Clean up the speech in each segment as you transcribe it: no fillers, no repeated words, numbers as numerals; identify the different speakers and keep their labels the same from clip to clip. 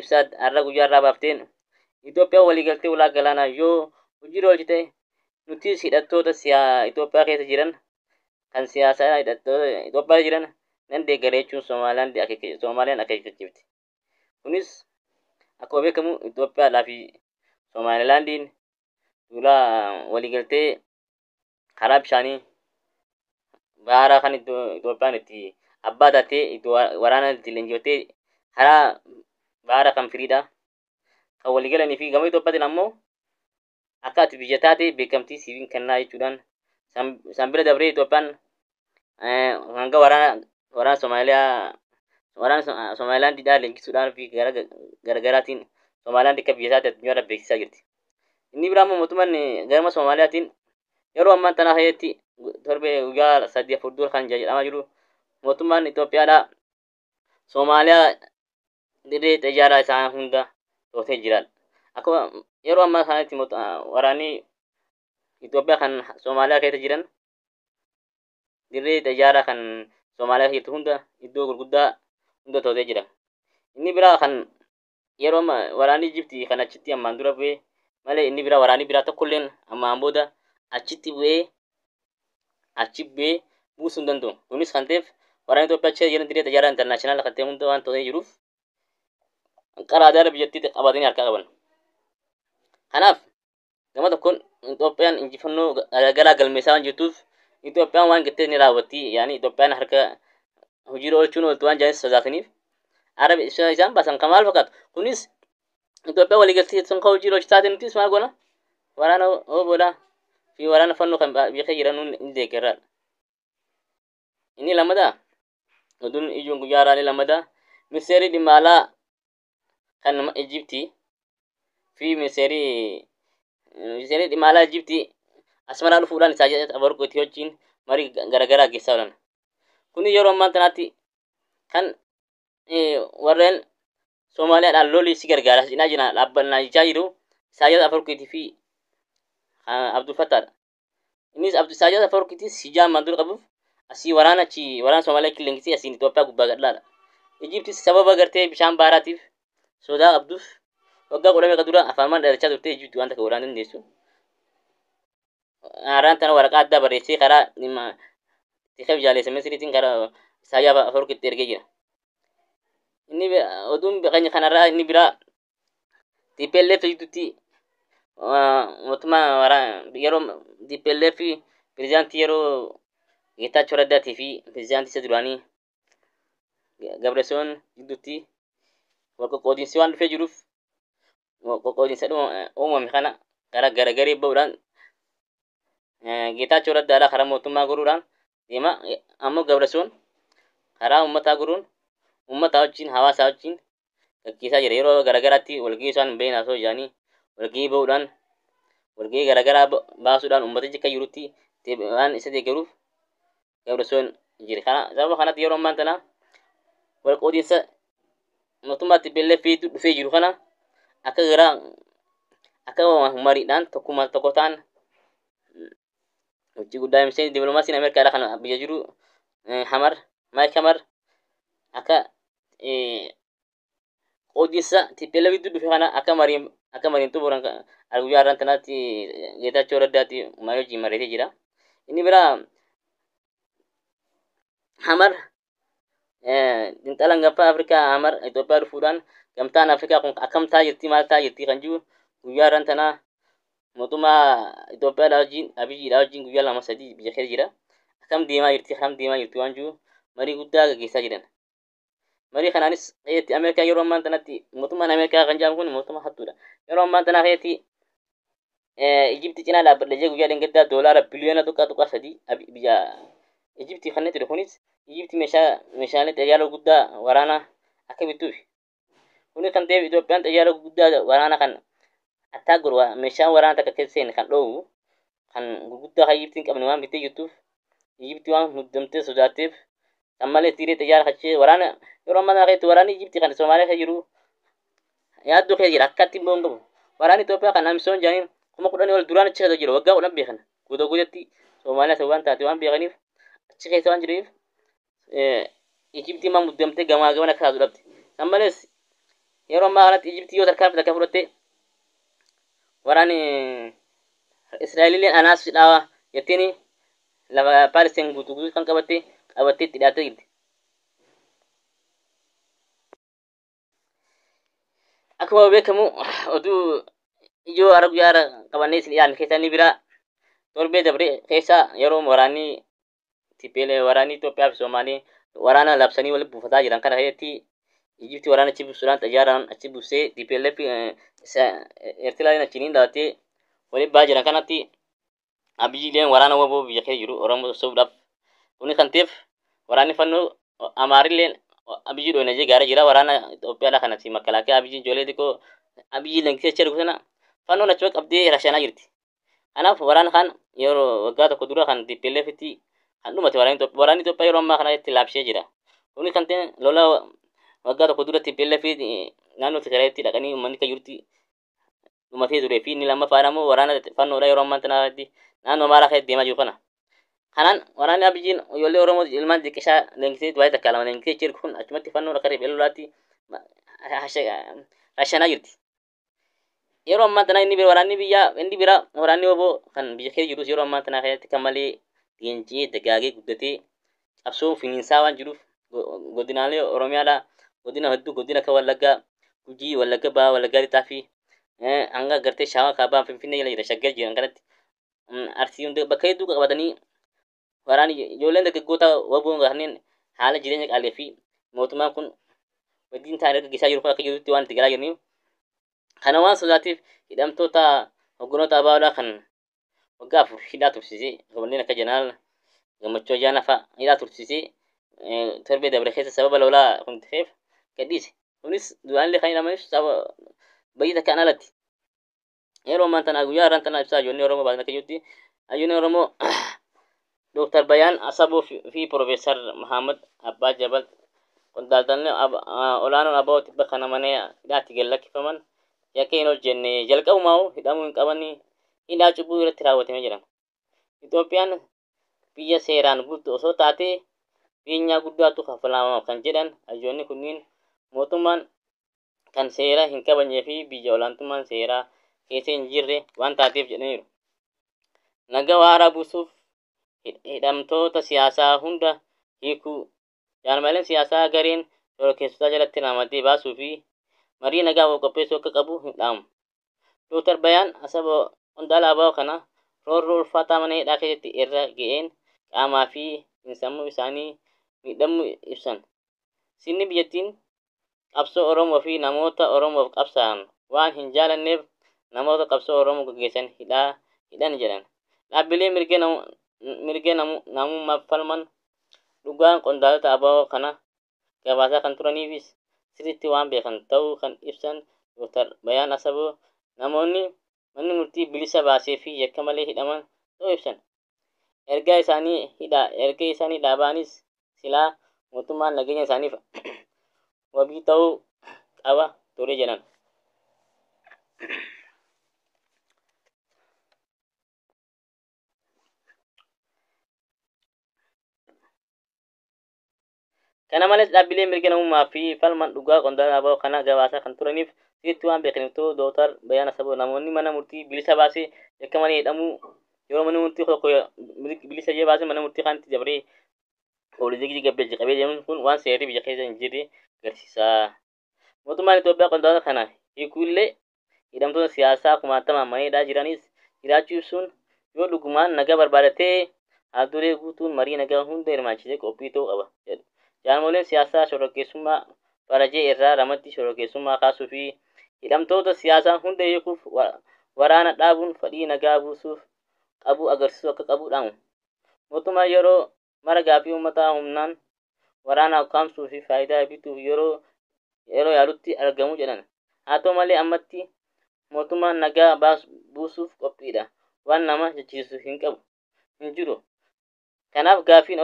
Speaker 1: ibsaad arra guyyaa irraa baafteen Itoophiyaa walii galtee ulaa galaanaa yoo hojii oolchite nuti hidhattoota Itoophiyaa keessa jiran kan siyaasaa hidhattoota Itoophiyaa jiran nan deeggaree jechuun Soomaaliyaan akeekkachiifti. Kunis akkuma beekamu Itoophiyaadhaa fi Somaalilaandiin ulaa walii galtee karaa bishaanii baara kan Itoophiyaan itti abbaa taatee waraana itti leenjifattee karaa baara kan firiidha. Kan walii galanii fi gama Itoophiyaatiin ammoo akka ati biyya taate beekamtii siifin kennaa jechuudhaan san bira dabree Itoophiyaan hanga waraana Somaalilaandiidhaa leenjisuudhaan fi garaagaraatiin Somaalilaand akka biyya taate addunyaarra beeksisaa jirti. Inni biraa immoo mootummaan gama Soomaaliyaatiin yeroo ammaa tana fayyatti torbee guyyaa 3 dura kan jedhamaa jiru mootummaan Itoophiyaadhaa Soomaaliyaa dirree xayyaaraa isaa hunda to'atee jira. Akkuma yeroo ammaa kanatti waraanni Itoophiyaa kan Soomaaliyaa keessa jiran dirree xayyaaraa kan Soomaaliyaa jirtu hunda iddoo gurguddaa hunda to'atee jira. Inni biraa kan yeroo waraanni Ijiptii kan achitti ammaan dura bu'ee malee inni biraa waraanni biraa tokkolleen ammaan booda achi bu'ee buusuu hin danda'u. Kunis kan ta'eef waraanni Itoophiyaa achi jiran dirree xayyaaraa intarnaashinaala kan ta'e hunda waan to'atee jiruuf karaa aadaa biyyattii qabatanii harkaa qaban. Kanaaf gama tokkoon Itoophiyaan injifannoo garaagaraa galmeessaa waan jirtuuf Itoophiyaan waan gittee ni raawwatti. Yaani Itoophiyaan harka hojiirra oolchuun ooltu waan jaanis sodaataniif isaan baasan kan maal fakkaatu. Kunis Itoophiyaa waliigaltee sun kan hojiirra oolchisaa nutis maal goona waraana oboodhaa fi waraana fannoo kan biyya keessa jiran ni deeggarraadha. Inni lammataa oduun ijoon guyyaa irraa ni lammataa ministeerri dhimma alaa kan Ijiptii fi ministeerri dhimma alaa Ijiptii Asmaraa dhufuudhaan Isaayyaas Afwerqii wajjin marii garaagaraa geessaa oolan. Kun yeroo ammaa tanaatti kan warreen Soomaaliyaadhaan lolii si gargaara cinaa jira dhaabbannaa ijaa jiru Isaayyaas Afwerqii fi Abdul Fattaadha. Innis Isaayyaas Afwerqii hijaa ammaan dura qabuuf asii waraana Soomaaliyaa kileengisii asiin Itoophiyaa gubbaa gadhaadha. Ijiptis sababa gartee bishaan baaraatiif sodaa qabduuf waggaa 10 dura afaan dhalachaa turte Ijiptii waan takka godhaan dandeessu. Haaraan tana waraqaa addaa barreessee karaa dhimma tikaa bijaalessa Misiriitiin karaa Isaayyaas Afwerqiitti ergee jira. Inni oduun keenya kanarraa inni biraa TPLF jidduutti mootummaa yeroo TPLF pirezidaantii yeroo Geetaachoo Raddaatii fi pirezidaantii isa duraanii Gabresoon jidduutti qoqqoodiinsi waan dhufee jiruuf qoqqoodiinsa uumame kana garagaree bahuudhaan Geetaachoo Raddaadhaa karaa mootummaa goruudhaan deema. Ammoo Gabresoon karaa uummataa goruun uummataa wajjin hawaasaa wajjin gaggeessaa jira. Yeroo garagaraatti walgahii isaan hin beekne osoo jedhanii walgahii bahuudhaan walgahii garagaraa baasuudhaan uummatichi akka jirutti waan isa deeggaruuf Gabresoon jira. Sababa kanatti yeroo ammaa tana walqoodiinsa mootummaa TPLF dhufee jiru kana akka mariidhaan tokko ta'an hojii guddaa ministeerri dippiloomaasiin Ameerikaadhaa kan biyya jiru Maayik Hamar akka qoodiinsa TPLF dhufe kana akka mariin xumuran guyyaa har'aan tanaatti Geetaachoo Raddaatti marii wajjin mari'atee jira. Inni biraa Hamar xiinxala hangafa Afrikaa Hamar Itoophiyaa dhufuudhaan gamtaan Afrikaa kun akkam ta'aa jirti maal ta'aa jirti kan jiru guyyaa har'aan tanaa mootummaa Itoophiyaadhaa wajjin Abiyyiidhaa wajjin guyyaa 2-3 biyya keessa jira. Akkam deemaa jirti waan jiru marii guddaa gaggeessaa jiran. Marii kanaanis Ameerikaa yeroo ammaa tanatti mootummaan Ameerikaa kan jedhamu kun mootummaa hattuudha. Yeroo ammaa tanaa keessatti Ijiptii cinaa dhaabbadhee guyyaa dheengaddaa doolaara biliyoona tuqaa 3 biyya Ijiptii kan ture. Kunis Ijiptii meeshaalee xayyaara guddaa waraanaa akka bittuuf. Kunis kan ta'eef Itoophiyaan xayyaara guddaa waraanaa kan attaa gurwa meeshaan waraana takka keessa seene kan dhoowwu kan gurguddaa kan Ijiptiin qabne waan bittee jirtuuf Ijiptii waan muddamtee sodaatteef ammalee tiiree xayyaara kachee waraana yeroo ammaa kana keessatti waraanni Ijiptii kan Soomaaliyaa keessa jiru yaaddoo keessa jira akkatti hin qabu. Waraanni Itoophiyaa kan Amisoon jedhaniin 10,000 ol duraan achi keessa jira waggaa 10 beekan guutuutti Soomaaliyaa isa waan taate waan beekaniif achi keessa waan jiraniif Ijiptii maa muddamtee gamaa gamana akka taatu dhabde. Amalees yeroo ammaa kanatti Ijiptii yoo tarkaanfii takka fudhatte waraanni Israa'eliin anaas fidhaa jettiin lafa Paalestiin guutuu kan qabattee itti dhiyaattee jirti. Akkuma beekamu oduu ijoo hara guyyaa hara qabannee isin dhiyaanne keessaa inni biraa torbee dabre keessa yeroo waraanni waraanni Itoophiyaa fi Somaalii waraana labsanii walitti buufataa jiran kana keessatti Ijiptii waraana achi buusuudhaan xayyaaraan achi buusee TPLF Eertiraan achiin dhaabbattee walitti ba'aa jiran kanatti Abiyyiileen waraana waboo biyya keessa jiru Oromoo sosobuudhaaf kuni kan ta'eef waraanni fannoo Amaarilleen Abiyyi dhoonajee gaara jira waraana Itoophiyaadhaa kanatti makalaakaa Abiyyi ijoollee xiqqoo Abiyyi lankisee jiru sana fannoon achuma qabdee rashanaa jirti. Kanaaf waraana kan yeroo waggaa tokko dura kan TPLFitti kan dhumate waraanni Itoophiyaa yeroo ammaa kana itti laabsee jira. Kuni kan ta'e lola waggaa tokko dura TPLF naannoo Tigraayitti dhaqanii uummanni kan jirutti dhumatee turee fi inni lammaffaan immoo waraana fannoodha yeroo ammaa tanaatti naannoo Amaaraa keessatti deemaa jiru kana. Kanaan waraanni Abiyyiin ijoollee Oromoo ilmaan xiqqishaa leenjisee baay'ee takka lama leenjisee jiru kun achumatti fannoo akka reebee lolaatti rashanaa jirti. Yeroo ammaa tana inni biraa waraanni waboo kan biyya keessa jirus yeroo ammaa tana keessatti kan malee leenjii dagaagee guddatee qabsoo finiinsaa waan jiruuf godinaalee Oromiyaadhaa godina hedduu godina akka Wallaggaa Gujii Wallagga Bahaa Wallaggaa Lixaa fi hanga gartee Shawaa Kaabaa Finfinnee jala jira shaggar jiran kanatti Arsii hunda bakka hedduu qabatanii waraanni ijoolleen dargaggoota waboon kanneen haala jireenya qaalii fi mootummaan kun wajjin ta'anii gaggeessaa jiru akka jirutti waan itti galaa jiraniif kana waan sodaatiif hidhamtoota hogganoota abaaboodhaa kan waggaa 4 hidhaa tursiisee kanneen akka Jeneraal Gammachuu Ayyaanaa fa'aa hidhaa tursiisee torbee dabre keessa sababa lolaa kun ta'eef gadhiise. Kunis du'aallee kan hidhamanis sababa bayyata kan alatti yeroo ammaa tana guyyaa har'aan tana ibsaa ijoollee Oromoo baasna akka jirutti ijoolleen Oromoo Dr. Bayaan Asaboo fi Profeesar Muhammad Abbaa Jabal qondaaltonni olaanoon abaa'ooti bakka namanee hidhaatti gallakkifaman yakka hin hojjenne jalqabumaa hidhamuu hin qabanii hidhaa cubbuu irratti raawwatamee jiran. Itoophiyaan biyya seeraan bultu osoo taatee beenyaa guddaatu kaffalamaa kan jedhan hayyoonni kunniin mootummaan kan seera hin kabajnee fi biyya olaantummaan seeraa keessa hin jirre waan taateef jedhaniiru. Nagaa waaraa buusuuf hidhamtoota siyaasaa hunda hiikuu jaarmaaleen siyaasaa gareen shororkeessotaa jalatti ramadee baasuu fi marii nagaa qopheessuu akka qabu hin dhaamu. Dr. Bayaan Asaboo qondaala abaa'oo kana roorroo ulfaataa mana hidhaa keessatti irra ga'een qaamaa fi sammuu isaanii miidhamuu ibsan. Sirni biyyattiin qabsoo Oromoo fi namoota Oromoof qabsaa'an waan hin jaalanneef namoota qabsoo Oromoo gaggeessan hidhan jedhan. Dhaabbilee mirga namummaaf falman dhugaan qondaalota abaa'oo kana gabaasaa kan turaniifis sirriitti waan beekan ta'uu kan ibsan Dr. Bayaan Asaboo namoonni manni murtii bilisa baasee fi yakka malee hidhaman ta'uu ibsan. Erga isaanii dhaabaanis silaa mootummaan nageenya isaaniif wabii ta'uu qaba ture jedhan. Kana malees dhaabbilee mirga namummaa fi falman dhugaa qondaala abaa'oo kana gabaasaa kan turaniif sirriitti waan beekaniif ta'uu Dr. Bayaan Asaboo namoonni mana murtii bilisa baasee yakka malee hidhamuu yeroo manni murtii tokko bilisa jee baasee mana murtii kanatti dabree poolisii gabbeechi qabee deemuun kun waan seerri biyya keessa hin jirre agarsiisa. Mootummaan Itoophiyaa qondaala kana hiikuullee hidhamtoota siyaasaa kumaatamaan mana hidhaa jiranis jiraachuu ibsuun yoo dhugumaan nagaa barbaadatee haalduree guutuun marii nagaa hunda hirmaachisee qophii ta'uu qaba jedhu. Jaarmoleen siyaasaa shororkeessummaa farajee irraa ramatti shororkeessummaa kaasuu fi hidhamtoota siyaasaa hunda hiikuuf waraana dhaabuun fedhii nagaa buusuuf qabu agarsiisuu akka qabuudhaan mootummaan yeroo mara gaaffii uummataa humnaan waraana ukkaamsuu fi faayidaa bituuf yeroo yaalutti argamu jedhan. Haa ta'u malee ammatti mootummaan nagaa buusuuf qophiidha. Waan nama jechisiisu hin jiru. Kanaaf gaafiin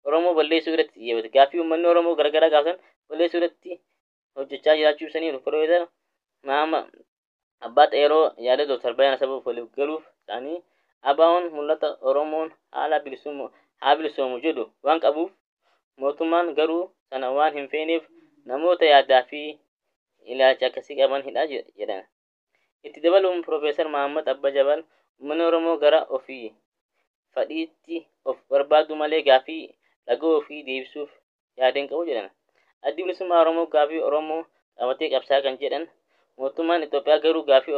Speaker 1: Oromoo balleessuu irratti xiyyeeffate. Gaaffii uummanni Oromoo garagaraa gaafatan balleessuu irratti hojjechaa jiraachuu ibsaniiru. Profeesar Muhammad Abbaa Xeeroo yaada Dr. Bayaan Asaboof waliif galuuf ta'anii abaa'oon mul'ata Oromoon haa bilisoomu jedhu waan qabuuf mootummaan garuu sana waan hin feeneef namoota yaadaa fi ilaalcha akkasii qaban hidhaa jedhan. Itti dabaluun Profeesar Mahammad Abba Jabal uummanni Oromoo gara ofii fadhiitti of barbaadu malee gaafii dhagoo ofii deebisuuf yaadeen qabu jedhan. Addi bilisummaa Oromoo gaafii Oromoo qabatee qabsaa kan jedhan mootummaan Itoophiyaa garuu gaafii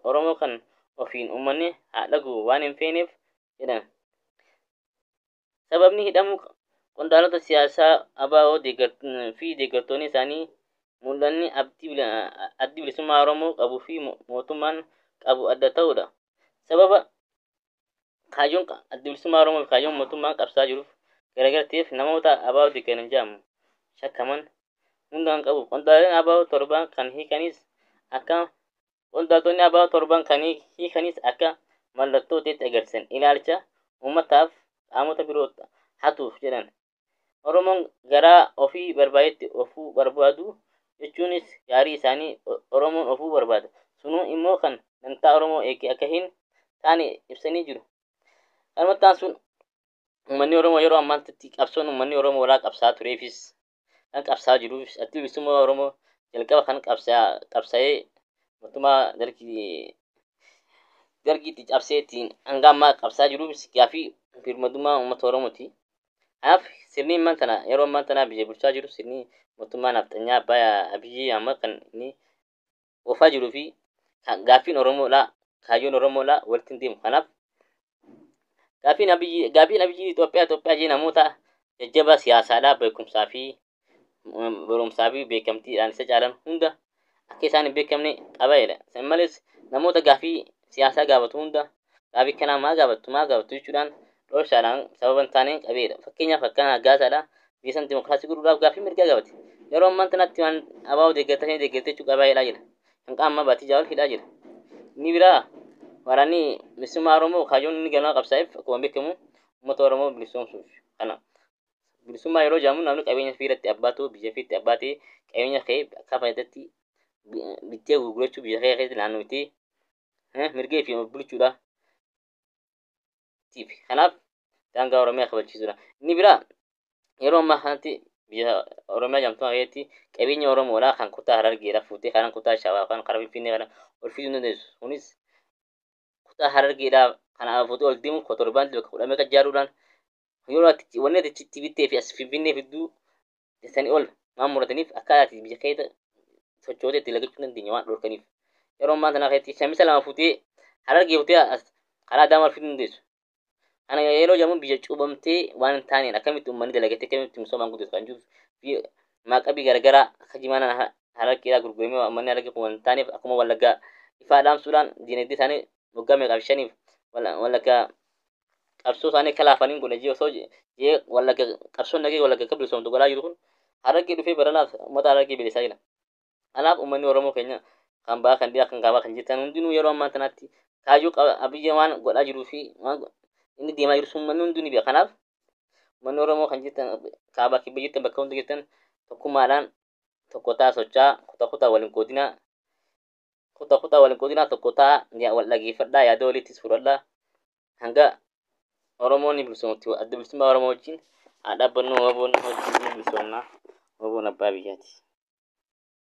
Speaker 1: Oromoo kan ofiin uummanni haa dhaguu waan hin feeneef jedhan. Sababni hidhamuu qondaalota siyaasaa ABO fi deeggartoonni isaanii mul'anni addi bilisummaa Oromoo qabuu fi mootummaan qabu adda ta'uudha. Sababa kaayyoon addi bilisummaa Oromoo fi kaayyoon mootummaan qabsaa jiruuf garaagarteef namoota ABO deeggaran jedhamu shakkaman hundaan qabu. Qondaaltonni ABO torban kan hiikanis akka mallattoo ta'etti agarsiisan ilaalcha uummataaf qaamota biroo hatuuf jedhan. Oromoon garaa ofii barbaadetti ofuu barbaadu jechuunis yaarii isaanii Oromoon ofuu barbaada. Sunuu immoo kan dantaa Oromoo eege akka hin taane ibsanii jiru. Kanumatti sun uummanni Oromoo yeroo ammaatti qabsoon uummanni Oromoo walaa qabsaa tureefis kan qabsaa jiruufis addi bilisummaa Oromoo jalqaba kan qabsaa'ee mootummaa dargiitti cabseetiin hanga ammaa qabsaa jiruufis gaafii birmadummaa uummata Oromooti. Kanaaf sirni yeroo ammaa tana biyya bulchaa jiru sirni mootummaa nafxanyaa Abiyyi Ahmad kan inni oofaa jiruu fi gaaffiin Oromoodhaa kaayyoon Oromoodhaa walitti hin deemu. Kanaaf gaaffiin Abiyyi Itoophiyaa jee namoota jajjabaa siyaasaadhaa beekumsaa fi barumsaa fi beekamtiidhaan isa caalan hunda akka isaan hin beekamne qabaadha. San malees namoota gaaffii siyaasaa gaafatu hunda gaaffii kanaa maa gaafattu jechuudhaan dhoorsaadhaan sababa hin taane qabeedha. Fakkeenyaaf akkaan Haggaasaadhaa biyya dimokiraasii godhuudhaaf gaaffii mirgaa gaafate. Yeroo ammaa kanatti waan ABO deeggartee jechuu qabaadhaa jira. Kan qaama baatii jaawal hidhaa jira. Inni biraa waraanni bilisummaa Oromoo kaayyoon inni ganaa qabsaa'eef akkuma beekamu uummata Oromoo bilisoomsuuf. Kana bilisummaa yeroo jedhamu namni qabeenya fiiratti abbaatu biyya fiitti abbaatee qabeenya ka'ee akka fayyadatti bittee gurgurachuu biyya ka'ee keessatti naannoo itti mirgee fi bulchuudha. Kanaaf daangaa Oromiyaa kabachiisuudha. Inni biraa yeroo ammaa kanatti biyya Oromiyaa jedhamtu keessatti qabeenya Oromoodhaa kan kutaa Harargeedhaa fuutee kan kutaa Shawaa kan karaa Finfinnee kana ol fiduu dandeessu. Kunis kutaa Harargeedhaa kana fuutee ol deemuuf kotorbaan bakka 10 kan ijaaruudhaan yeroo ati wanni ati itti bittee fi as Finfinnee fidduu sanii ol waan murataniif akka ati biyya keessa sochootee itti lagachuu dandeenya waan dhorkaniif. Yeroo ammaa kana keessatti shamisa lama fuutee Harargee fuutee karaa Adaamaa fiduu dandeessu. Ana yeroo jedhamu biyya cuubamtee waan hin taaneen akkamitti uummanni dalagatee akkamitti misoomaan guutuuf kan jiru fi maaqabii garagaraa akka jimaanaan Harargeedhaa gurguramee uummanni Harargee kun waan hin taaneef akkuma Wallaggaa ifaa dhaamsuudhaan diinagdee isaanii waggaa meeqaaf shaniif Wallaggaa qabsoo isaanii kalaafaniin godha jee osoo jee Wallagga qabsoon nagee Wallagga akka bilisoomtu godhaa jiru kun Harargee dhufee baranaaf uummata Harargee bilisaa jira. Kanaaf uummanni Oromoo keenya kan ba'aa kan dhiyaa kan kaabaa kan jettan hundinuu yeroo ammaa kanatti kaayyoo Abiyyi waan godhaa jiruu fi inni deemaa jiru sun manni hundi ni beeka. Kanaaf manni Oromoo kan jettan kaabaa kibba jettan bakka hundi jettan tokkummaadhaan tokkotaa socho'aa kutaa waliin qoodinaa tokkotaa wal dhageeffadhaa yaada walittis fudhadhaa hanga Oromoon ni bilisoomti. Adda bilisummaa Oromoo wajjin haa dhaabbannu. Oboon hojii bilisoomnaa. Oboon abbaa biyyaati.